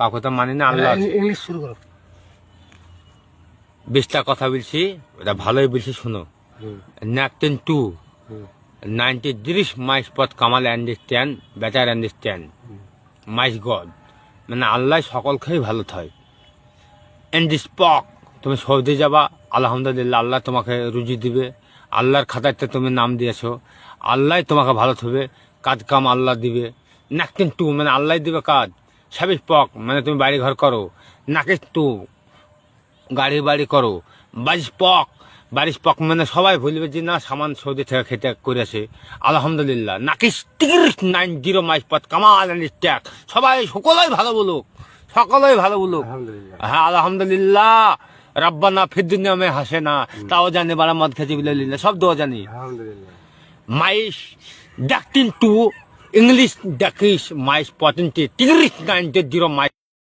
কাউকে তো মানি না, আল্লাহ আছে। ইংলিশ শুরু করো। 20টা কথা বলছি, এটা ভালোই বলছি, শুনো। Nothing to 93 miles পথ কামাল আন্ডারস্ট্যান্ড, বেটার আন্ডারস্ট্যান্ড মাইস গড, মানে আল্লাহ সকলকেই ভালো থাকে। এন্ড দিস পক, তুমি সৌদি যাবা, আলহামদুলিল্লাহ আল্লাহ তোমাকে রুজি দিবে, আল্লাহর খাতাতে তুমি নাম দিয়েছো, আল্লাহ তোমাকে ভালো থাকবে, কাজ কাম আল্লাহ দিবে। নাকিন টু মানে আল্লাহ দিবে কাজ, সাবিস পক মানে তুমি বাড়ি ঘর করো, নাকিস টু গাড়ি বাড়ি করো, বারিশ পক মানে সবাই বলবে যে না সামান সৌদি থেকে খেতে করেছে, আলহামদুলিল্লাহ। নাকিস 90 মাইস পথ কামাল ট্যাক, সবাই সকলেই ভালো বলুক, সকলেই ভালো বলুক। আলহামদুলিল্লাহ। হ্যাঁ আলহামদুলিল্লাহ। রাব্বানা ফিদ দুনিয়া মে হাসে না, তাও জানি বারা মদ খেতে বিল্লাহ, সব দোয়া জানি। আলহামদুলিল্লাহ। মাইস ডাকটিন টু ইংলিশ ডাকিস মাইস 90 মাইস